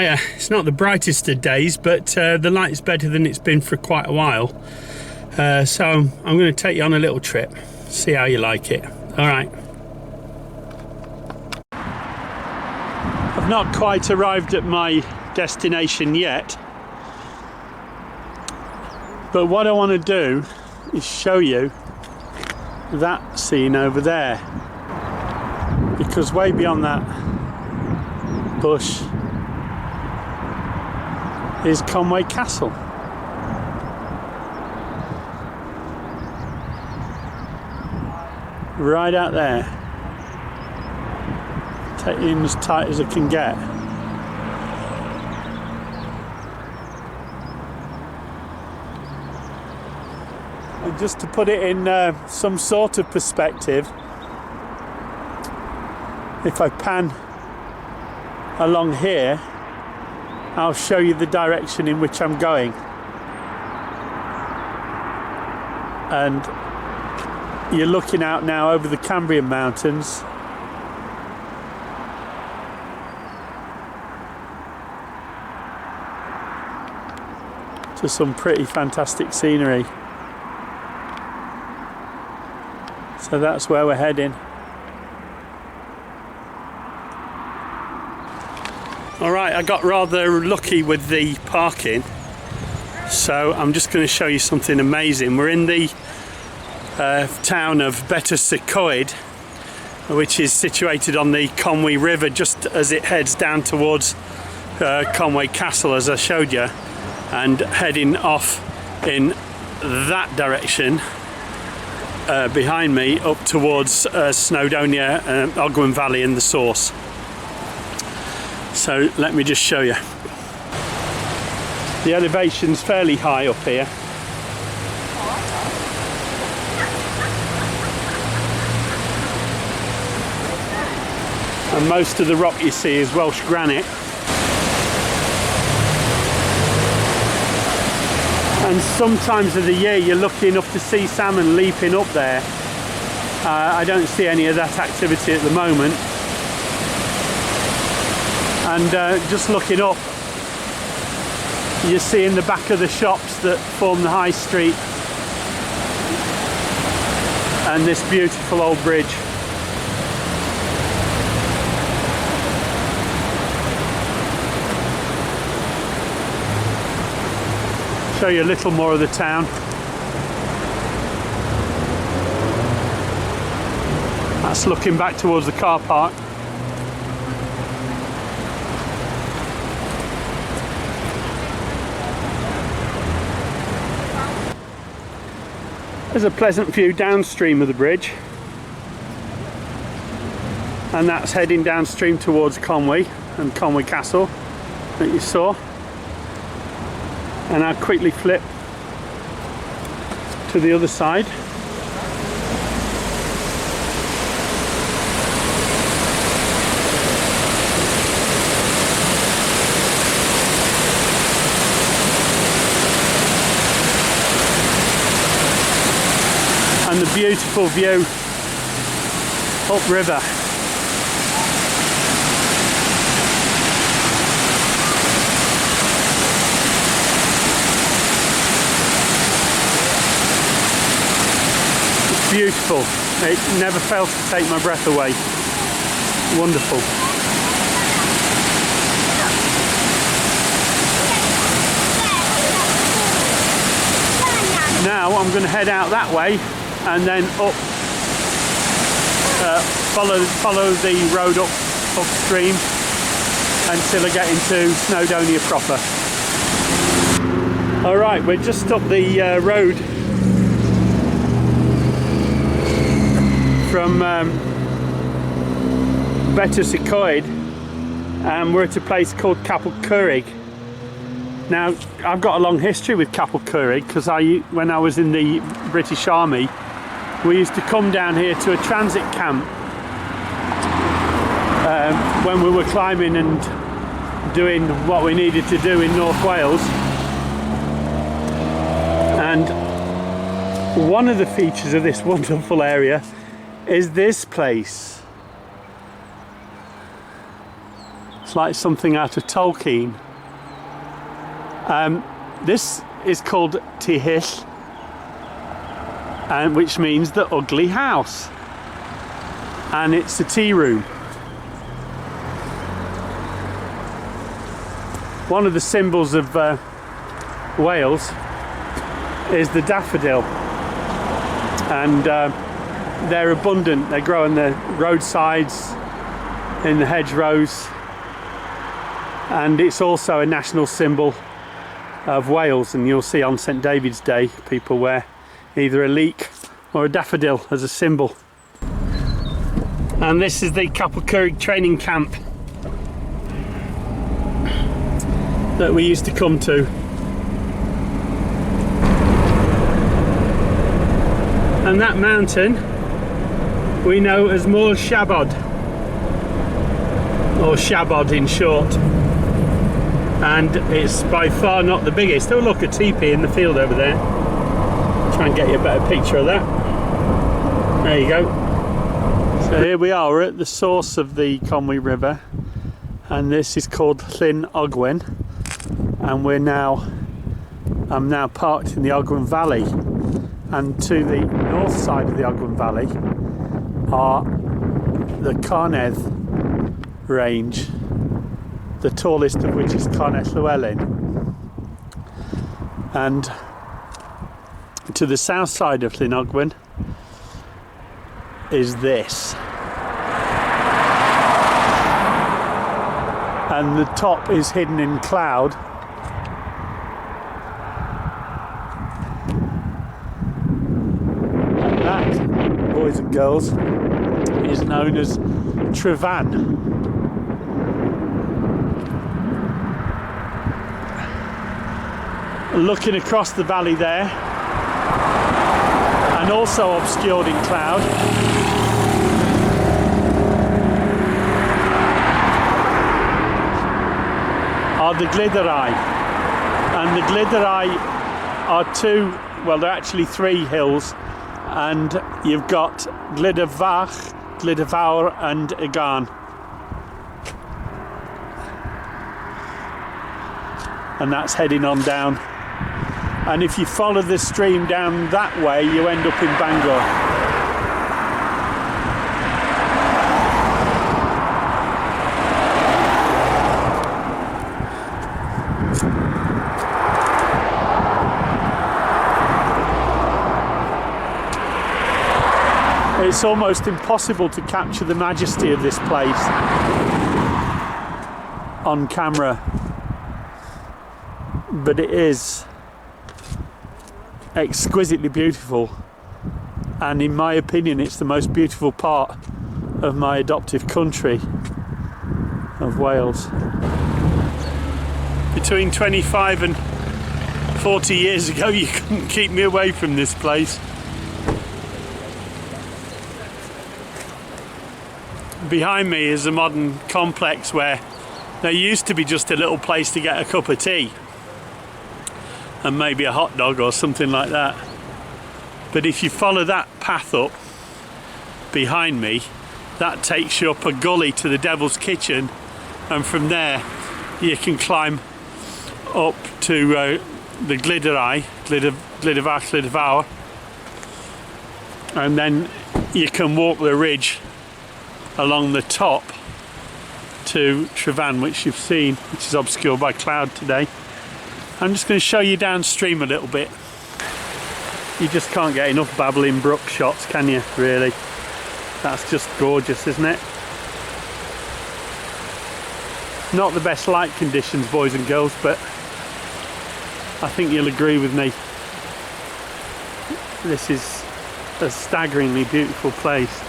Hiya. It's not the brightest of days, but the light's better than it's been for quite a while. So I'm going to take you on a little trip, see how you like it. All right. I've not quite arrived at my destination yet, but what I want to do is show you that scene over there, because way beyond that bush is Conway Castle. Right out there. Take you in as tight as I can get. And just to put it in some sort of perspective, if I pan along here, I'll show you the direction in which I'm going. And you're looking out now over the Cambrian Mountains. To some pretty fantastic scenery. So that's where we're heading. Alright, I got rather lucky with the parking, so I'm just going to show you something amazing. We're in the town of Betws y Coed, which is situated on the Conway River just as it heads down towards Conway Castle, as I showed you, and heading off in that direction behind me up towards Snowdonia, Ogwen Valley and the source. So let me just show you. The elevation's fairly high up here. And most of the rock you see is Welsh granite. And sometimes of the year you're lucky enough to see salmon leaping up there. I don't see any of that activity at the moment. And just looking up, you're seeing the back of the shops that form the high street and this beautiful old bridge. Show you a little more of the town. That's looking back towards the car park. There's a pleasant view downstream of the bridge, and that's heading downstream towards Conway and Conway Castle that you saw. And I'll quickly flip to the other side. And the beautiful view upriver. It's beautiful. It never fails to take my breath away. Wonderful. Now I'm going to head out that way and then up, follow the road upstream until I get into Snowdonia proper. Alright, we're just up the road from Betws y Coed, and we're at a place called Capel Curig. Now, I've got a long history with Capel Curig because when I was in the British Army, we used to come down here to a transit camp when we were climbing and doing what we needed to do in North Wales. And one of the features of this wonderful area is this place. It's like something out of Tolkien. This is called Tyhyll, and which means the ugly house, and it's a tea room. One of the symbols of Wales is the daffodil, and they're abundant. They grow on the roadsides, in the hedgerows, and it's also a national symbol of Wales, and you'll see on St David's Day people wear either a leek or a daffodil as a symbol. And this is the Capel Curig training camp that we used to come to. And that mountain we know as Moel Siabod, or Siabod in short, and it's by far not the biggest. Oh look, a teepee in the field over there. Try and get you a better picture of that. There you go. So here we are, we're at the source of the Conway River, and this is called Llyn Ogwen, and I'm now parked in the Ogwen Valley, and to the north side of the Ogwen Valley are the Gwynedd range, the tallest of which is Conway River, and to the south side of Llyn Ogwen is this, and the top is hidden in cloud. And that, boys and girls, is known as Tryfan. Looking across the valley there, and also obscured in cloud, are the Glydderau. And the Glydderau are they're actually three hills, and you've got Gwynedd, Gwynedd and Ogwen. And that's heading on down. And if you follow the stream down that way, you end up in Bangor. It's almost impossible to capture the majesty of this place on camera, but it is exquisitely beautiful, and in my opinion it's the most beautiful part of my adoptive country of Wales. Between 25 and 40 years ago you couldn't keep me away from this place. Behind me is a modern complex where there used to be just a little place to get a cup of tea and maybe a hot dog or something like that. But if you follow that path up behind me, that takes you up a gully to the Devil's Kitchen, and from there you can climb up to the Glydderau, Gwynedd, and then you can walk the ridge along the top to Tryfan, which you've seen, which is obscured by cloud today. I'm just going to show you downstream a little bit. You just can't get enough babbling brook shots, can you, really? That's just gorgeous, isn't it? Not the best light conditions, boys and girls, but I think you'll agree with me. This is a staggeringly beautiful place.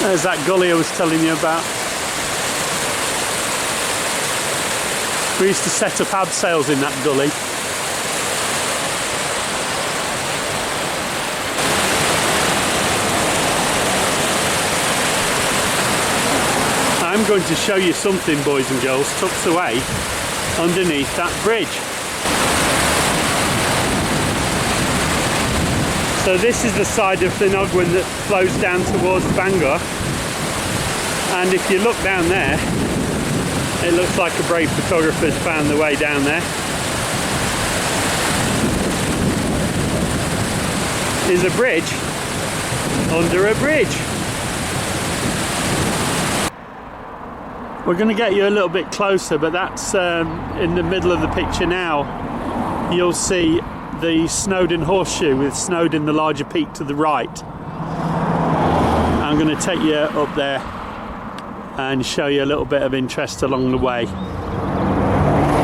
There's that gully I was telling you about. We used to set up abseils in that gully. I'm going to show you something, boys and girls, tucked away underneath that bridge. So this is the side of Llyn Ogwen that flows down towards Bangor, and if you look down there, it looks like a brave photographer's found the way down there. Is a bridge under a bridge. We're going to get you a little bit closer, but that's in the middle of the picture now. You'll see the Snowdon Horseshoe with Snowdon, the larger peak, to the right. I'm going to take you up there and show you a little bit of interest along the way.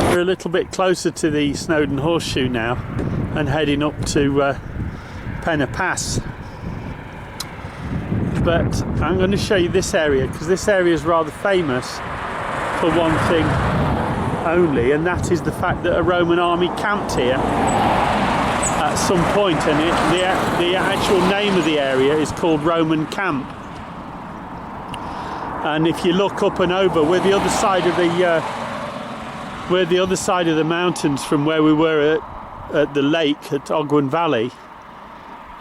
We're a little bit closer to the Snowdon Horseshoe now and heading up to Penna Pass. But I'm going to show you this area because this area is rather famous for one thing only, and that is the fact that a Roman army camped here at some point, and the actual name of the area is called Roman Camp. And if you look up and over, we're the other side of the mountains from where we were at the lake at Ogwen Valley,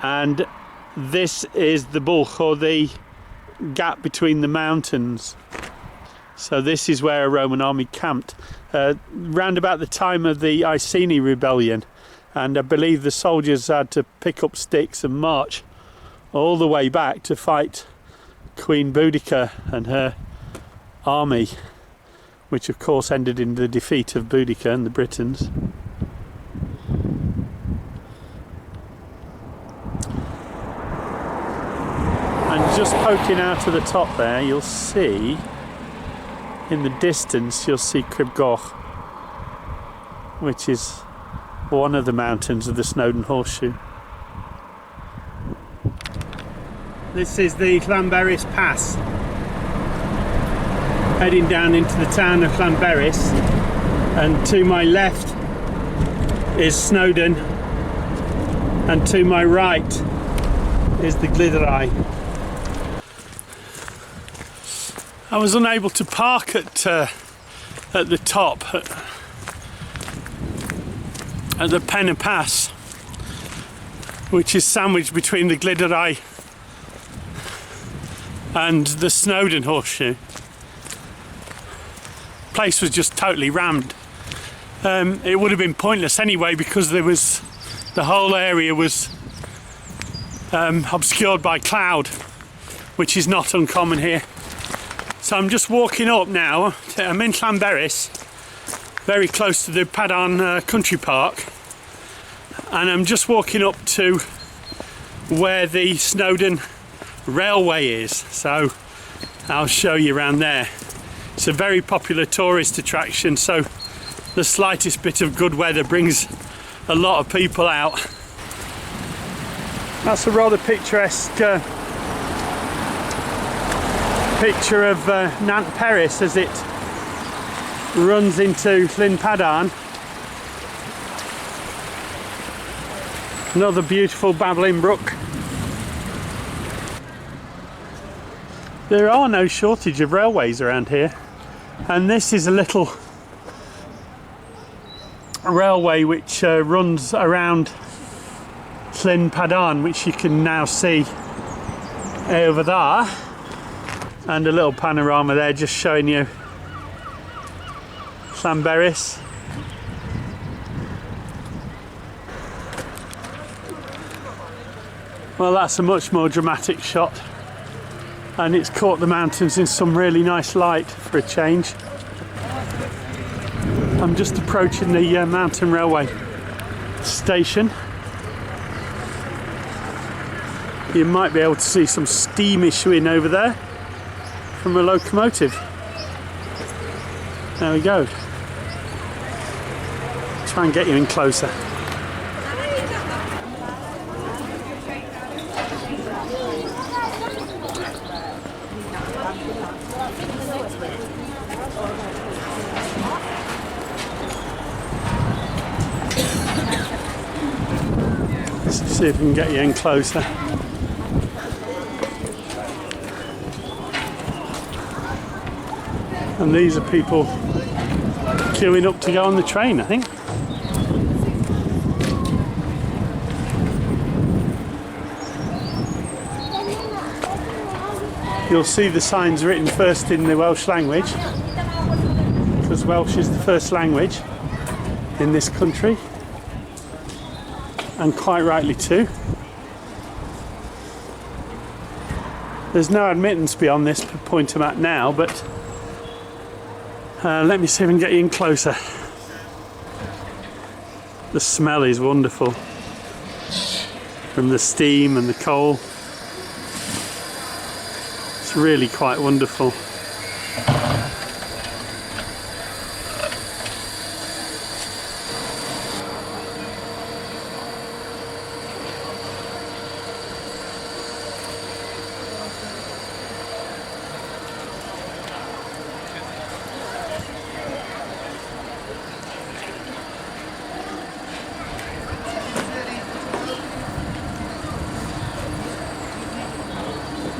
and this is the bulk, or the gap between the mountains. So this is where a Roman army camped round about the time of the Iceni rebellion, and I believe the soldiers had to pick up sticks and march all the way back to fight Queen Boudica and her army, which of course ended in the defeat of Boudica and the Britons. And just poking out of the top there, you'll see in the distance, you'll see Cribgoch, which is one of the mountains of the Snowdon Horseshoe. This is the Llanberis Pass, heading down into the town of Llanberis, and to my left is Snowdon, and to my right is the Llyn. I was unable to park at the top at the Penna Pass, which is sandwiched between the Llyn and the Snowdon Horseshoe. The place was just totally rammed. It would have been pointless anyway, because the whole area was obscured by cloud, which is not uncommon here. So I'm just walking up now. I'm in Llanberis, very close to the At.I Country Park, and I'm just walking up to where the Snowdon Railway is. So I'll show you around there. It's a very popular tourist attraction, so the slightest bit of good weather brings a lot of people out. That's a rather picturesque picture of Nant Peris as it runs into Llyn Padarn. Another beautiful babbling brook. There are no shortage of railways around here, and this is a little railway which runs around Llyn Padarn, which you can now see over there. And a little panorama there just showing you Llanberis. Well, that's a much more dramatic shot, and it's caught the mountains in some really nice light for a change. I'm just approaching the mountain railway station. You might be able to see some steam issuing over there from a locomotive. There we go. Try and get you in closer. Let's see if we can get you in closer. And these are people queuing up to go on the train, I think. You'll see the signs written first in the Welsh language, because Welsh is the first language in this country, and quite rightly too. There's no admittance beyond this point I'm at now, but let me see if I can get you in closer. The smell is wonderful from the steam and the coal. It's really quite wonderful.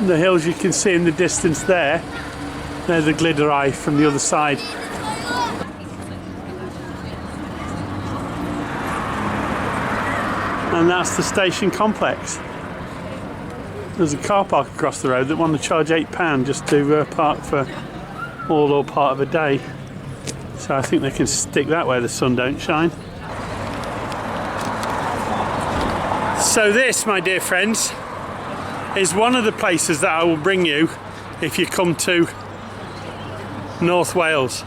The hills you can see in the distance there, they're the Llyn from the other side. And that's the station complex. There's a car park across the road that want to charge £8 just to park for all or part of a day. So I think they can stick that where the sun don't shine. So this, my dear friends, is one of the places that I will bring you if you come to North Wales,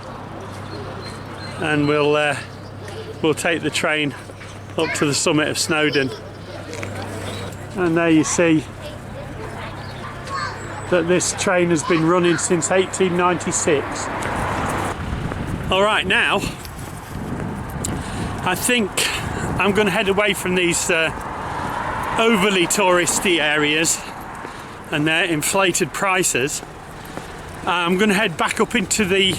and we'll take the train up to the summit of Snowdon. And there you see that this train has been running since 1896. Alright, now I think I'm going to head away from these overly touristy areas and their inflated prices. I'm going to head back up into the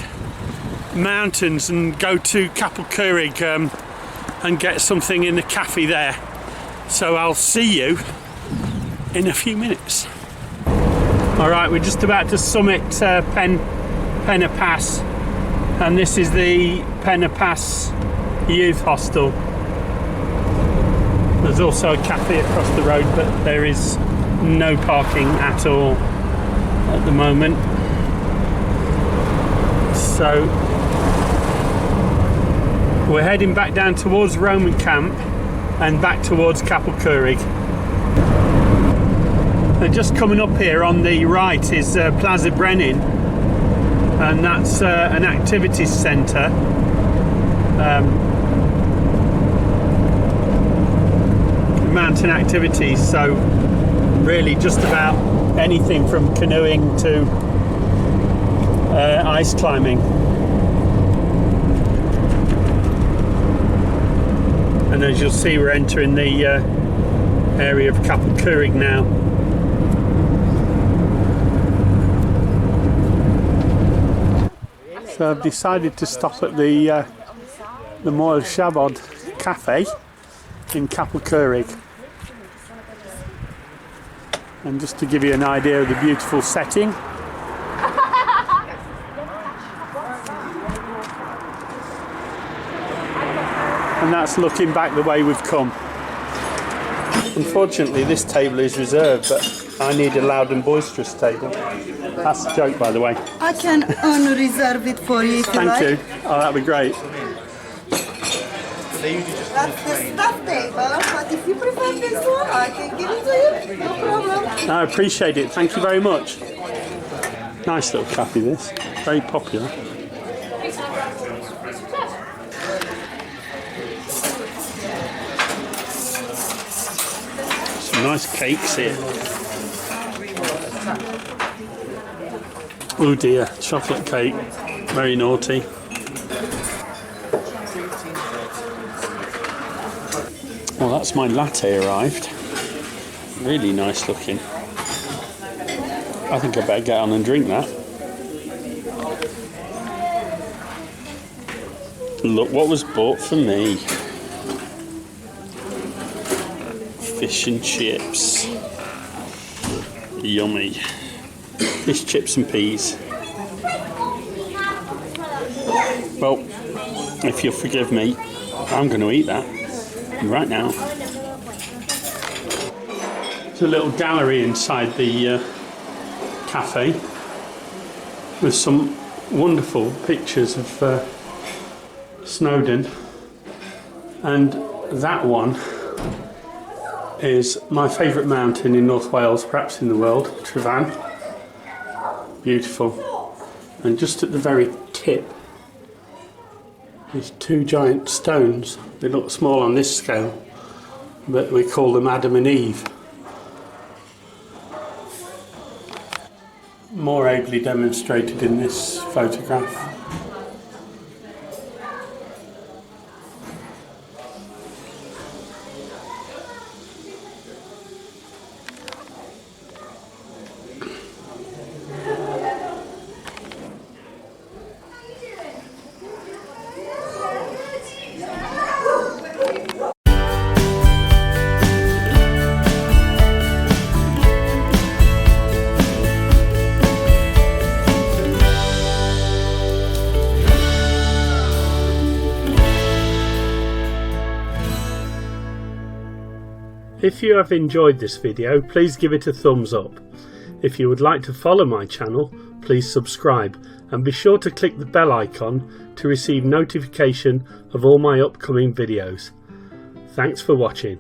mountains and go to Capel Curig and get something in the cafe there. So I'll see you in a few minutes. Alright, we're just about to summit Penna Pass, and this is the Penna Pass Youth Hostel. There's also a cafe across the road, but there is no parking at all at the moment. So we're heading back down towards Roman Camp and back towards Capel Curig. And just coming up here on the right is Plas y Brenin, and that's an activities centre. Mountain activities, so really just about anything from canoeing to ice climbing. And as you'll see, we're entering the area of Capel Curig now. So I've decided to stop at the Moel Siabod Cafe in Capel Curig, and just to give you an idea of the beautiful setting. And that's looking back the way we've come. Unfortunately this table is reserved, but I need a loud and boisterous table. That's a joke, by the way. I can reserve it for you if you like. Thank you. Oh, that'd be great. That's the staff table, but if you prefer this one, I can give it to you, no problem. I appreciate it, thank you very much. Nice little cafe this, very popular. Some nice cakes here. Oh dear, chocolate cake, very naughty. Well, that's my latte arrived. Really nice looking. I think I better get on and drink that. Look what was bought for me. Fish and chips. Yummy. Fish, chips and peas. Well, if you'll forgive me, I'm going to eat that right now. There's a little gallery inside the cafe with some wonderful pictures of Snowdon, and that one is my favourite mountain in North Wales, perhaps in the world, Tryfan. Beautiful. And just at the very tip, there's two giant stones. They look small on this scale, but we call them Adam and Eve. More ably demonstrated in this photograph. If you have enjoyed this video, please give it a thumbs up. If you would like to follow my channel, please subscribe and be sure to click the bell icon to receive notification of all my upcoming videos. Thanks for watching.